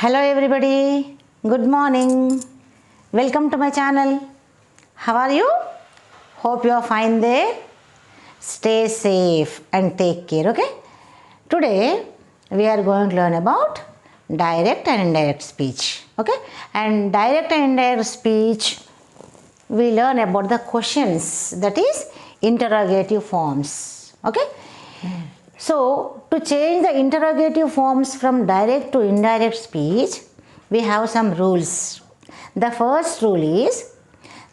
Hello everybody, good morning. Welcome to my channel. How are you? Hope you are fine there. Stay safe and take care, okay? Today we are going to learn about direct and indirect speech, okay? And direct and indirect speech, we learn about the questions, that is interrogative forms, okay? So, to change the interrogative forms from direct to indirect speech, we have some rules. The first rule is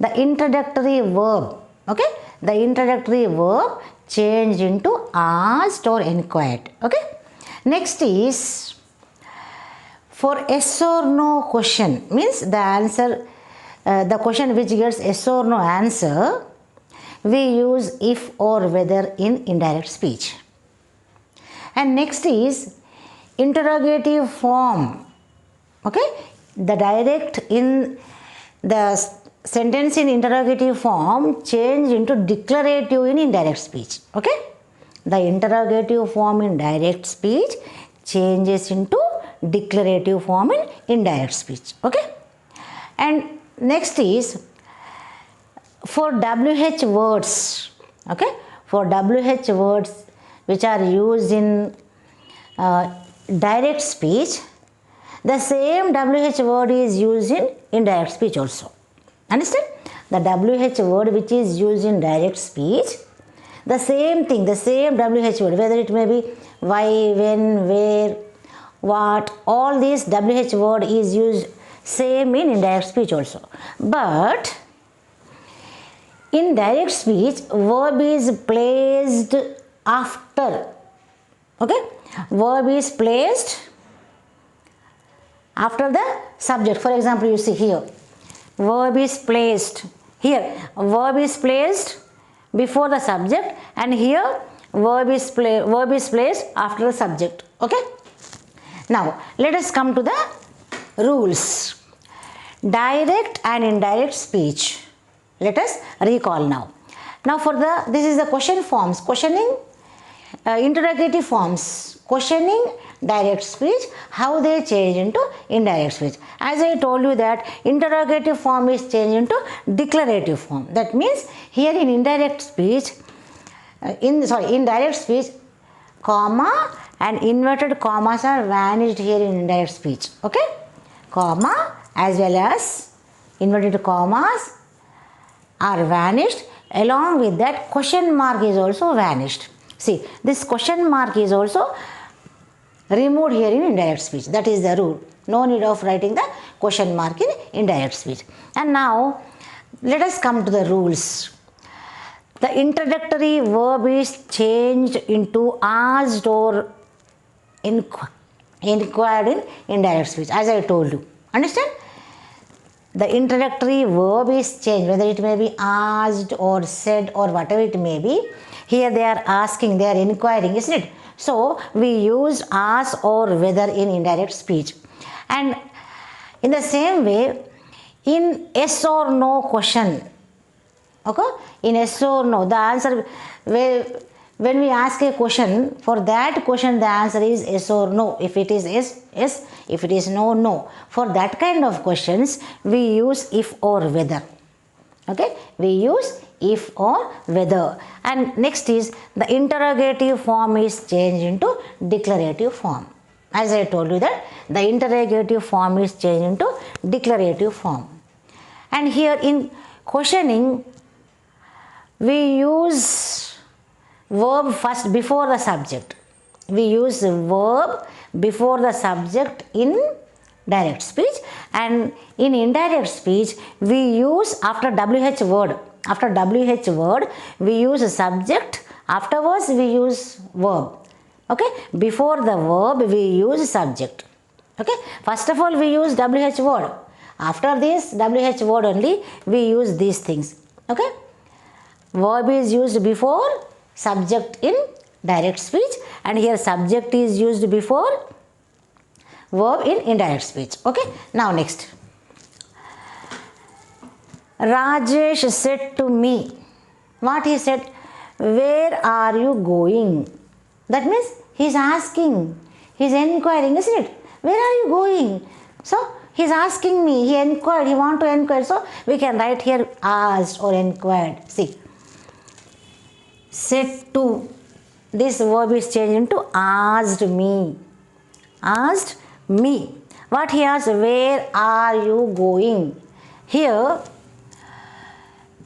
the introductory verb, okay? The introductory verb changed into asked or inquired, okay? Next is for yes or no question, means the answer, the question which gets yes or no answer, we use if or whether in indirect speech. And next is interrogative form, okay? The direct in the sentence in interrogative form change into declarative in indirect speech, okay? The interrogative form in direct speech changes into declarative form in indirect speech, okay? And next is for WH words, okay? For WH words which are used in direct speech, the same WH word is used in indirect speech also. Understand? The WH word which is used in direct speech, the same thing, the same WH word, whether it may be why, when, where, what, all these WH word is used same in indirect speech also. But in direct speech, verb is placed after, okay? Verb is placed after the subject. For example, you see here, verb is placed here, verb is placed before the subject, and here verb is placed after the subject, okay? Now let us come to the rules. Direct and indirect speech, let us recall now. Now for the, this is the question forms, questioning, interrogative forms, questioning, direct speech, how they change into indirect speech. As I told you that interrogative form is changed into declarative form. That means here in indirect speech, in direct speech, comma and inverted commas are vanished here in indirect speech, okay? Comma as well as inverted commas are vanished. Along with that, question mark is also vanished. See, this question mark is also removed here in indirect speech. That is the rule. No need of writing the question mark in indirect speech. And now, let us come to the rules. The introductory verb is changed into asked or inquired in indirect speech, as I told you. Understand? The introductory verb is changed, whether it may be asked or said or whatever it may be. Here they are asking, they are inquiring, isn't it? So we use ask or whether in indirect speech. And in the same way, in yes or no question, okay? In yes or no, the answer, when we ask a question, for that question the answer is yes or no. If it is yes, yes. If it is no, no. For that kind of questions, we use if or whether. Okay? We use if or whether. And next is the interrogative form is changed into declarative form. As I told you that the interrogative form is changed into declarative form. And here in questioning, we use verb first before the subject. We use verb before the subject in direct speech, and in indirect speech we use after WH word. After WH word we use a subject, afterwards we use verb. Okay, before the verb we use subject. Okay, first of all we use WH word. After this WH word only we use these things. Okay, verb is used before subject in direct speech, and here subject is used before verb in indirect speech. Okay, now next. Rajesh said to me, what he said? Where are you going? That means he is asking, he is inquiring, isn't it? Where are you going? So he's asking me, he inquired, he want to inquire. So we can write here asked or inquired. See, said to, this verb is changed into asked me. Asked me. What he asked, where are you going? Here,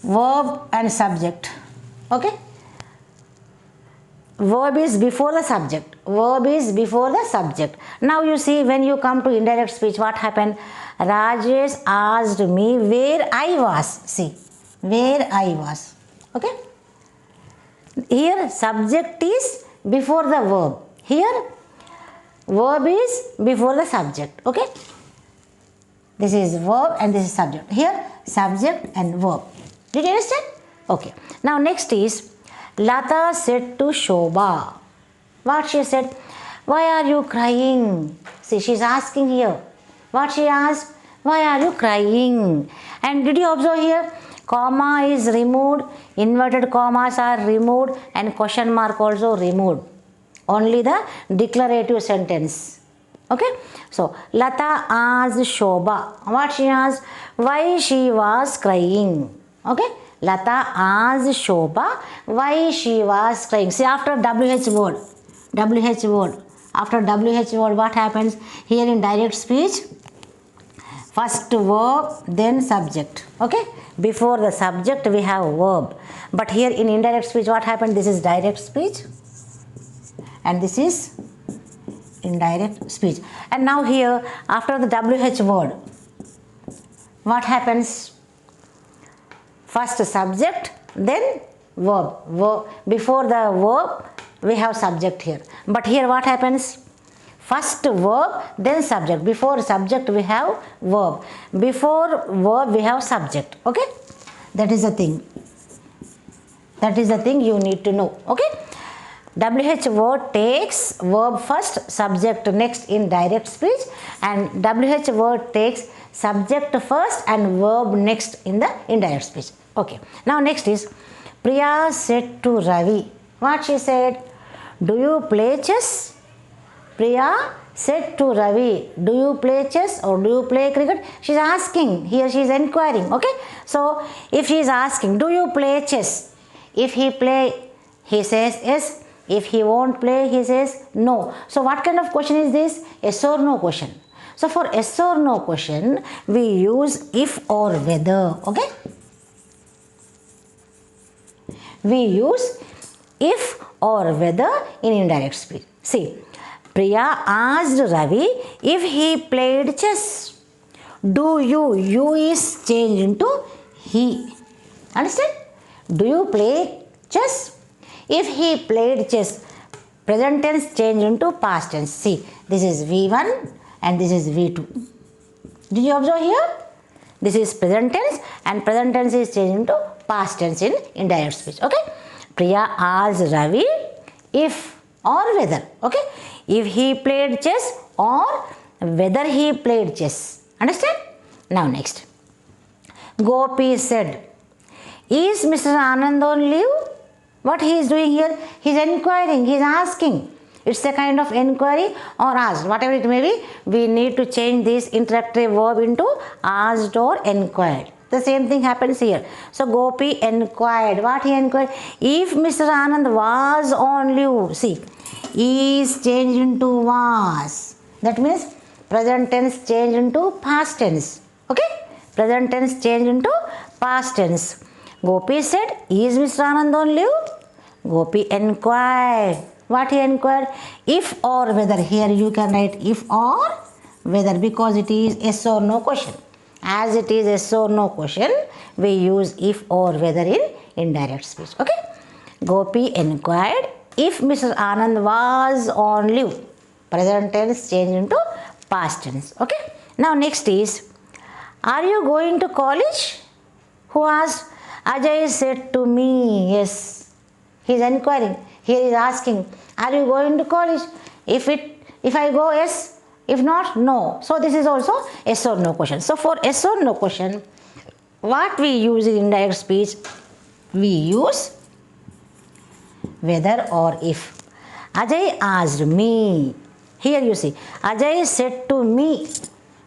verb and subject. Okay? Verb is before the subject. Verb is before the subject. Now you see, when you come to indirect speech, what happened? Rajesh asked me where I was. See, where I was. Okay? Here, subject is before the verb. Here, verb is before the subject. Okay? This is verb and this is subject. Here, subject and verb. Did you understand? Okay. Now next is, Lata said to Shobha. What she said? Why are you crying? See, she's asking here. What she asked? Why are you crying? And did you observe here? Comma is removed, inverted commas are removed, and question mark also removed. Only the declarative sentence. Okay? So, Lata asked Shobha. What she asked? Why she was crying. Okay? Lata asked Shobha why she was crying. See, after WH word. WH word. After WH word, what happens? Here in direct speech, first verb, then subject. Okay? Before the subject, we have verb. But here in indirect speech, what happened? This is direct speech. And this is indirect speech. And now here, after the WH word, what happens? First subject, then verb. Before the verb, we have subject here. But here what happens? First verb, then subject. Before subject, we have verb. Before verb, we have subject. Okay? That is the thing. That is the thing you need to know. Okay? WH word takes verb first, subject next in direct speech, and WH word takes subject first and verb next in the indirect speech. Okay. Now next is, Priya said to Ravi. What she said? Do you play chess? Priya said to Ravi, do you play chess or do you play cricket? She is asking. Here she is inquiring. Okay. So if she is asking, do you play chess? If he play, he says yes. If he won't play, he says no. So what kind of question is this? Yes or no question. So for yes or no question, we use if or whether. Okay? We use if or whether in indirect speech. See, Priya asked Ravi if he played chess. Do you? You is changed into he. Understand? Do you play chess? If he played chess, present tense changed into past tense. See, this is V1 and this is V2. Did you observe here? This is present tense and present tense is changed into past tense in indirect speech. Okay? Priya asked Ravi if or whether. Okay? If he played chess or whether he played chess. Understand? Now next. Gopi said, is Mr. Anand on leave? What he is doing here? He is inquiring, he is asking. It's a kind of inquiry or asked, whatever it may be. We need to change this interactive verb into asked or inquired. The same thing happens here. So Gopi inquired. What he inquired? If Mr. Anand was on leave. See, is changed into was. That means present tense changed into past tense. Okay? Present tense changed into past tense. Gopi said, is Mr. Anand on leave? Gopi inquired. What he inquired? If or whether. Here you can write if or whether because it is yes or no question. As it is yes or no question, we use if or whether in indirect speech. Okay? Gopi inquired if Mr. Anand was on leave. Present tense changed into past tense. Okay? Now next is, are you going to college? Who asked? Ajay said to me, yes. He is inquiring. Here he is asking, are you going to college? If I go, yes. If not, no. So this is also yes or no question. So for yes or no question, what we use in indirect speech, we use whether or if. Ajay asked me. Here you see, Ajay said to me.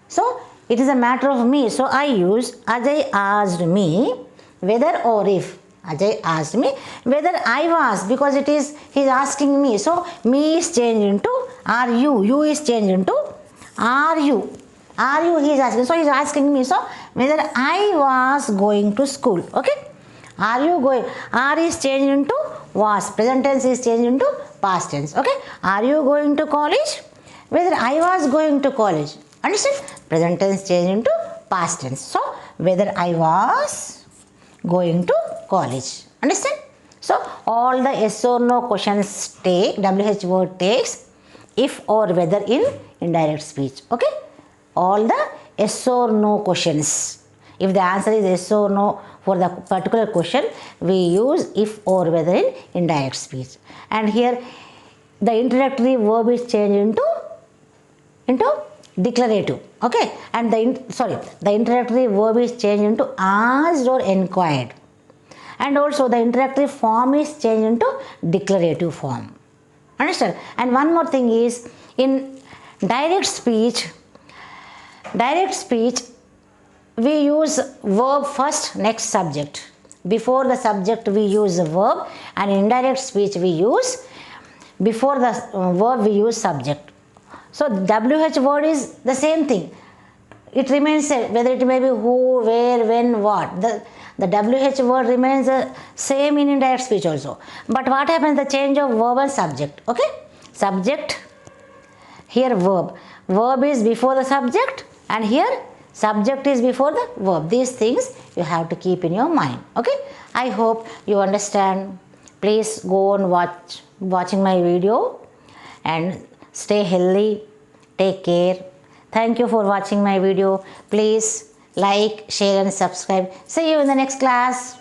So it is a matter of me. So I use Ajay asked me whether or if. Ajay asked me whether I was, because it is he is asking me. So me is changed into are you. You is changed into are you. Are you he is asking. So he is asking me. So whether I was going to school. Okay. Are you going? Are is changed into was. Present tense is changed into past tense. Okay. Are you going to college? Whether I was going to college. Understand? Present tense changed into past tense. So whether I was going to college. Understand? So all the yes or no questions take WH word takes if or whether in indirect speech. Okay? All the yes or no questions. If the answer is yes or no for the particular question, we use if or whether in indirect speech. And here the introductory verb is changed into declarative. Okay, and the introductory verb is changed into asked or inquired, and also the introductory form is changed into declarative form. Understand? And one more thing is, in direct speech we use verb first, next subject. Before the subject we use a verb, and in indirect speech we use before the verb we use subject. So WH word is the same thing. It remains whether it may be who, where, when, what. The WH word remains the same in indirect speech also. But what happens? The change of verb and subject. Okay? Subject, here verb. Verb is before the subject, and here subject is before the verb. These things you have to keep in your mind. Okay? I hope you understand. Please go on watching my video and stay healthy. Take care. Thank you for watching my video. Please like, share and subscribe. See you in the next class.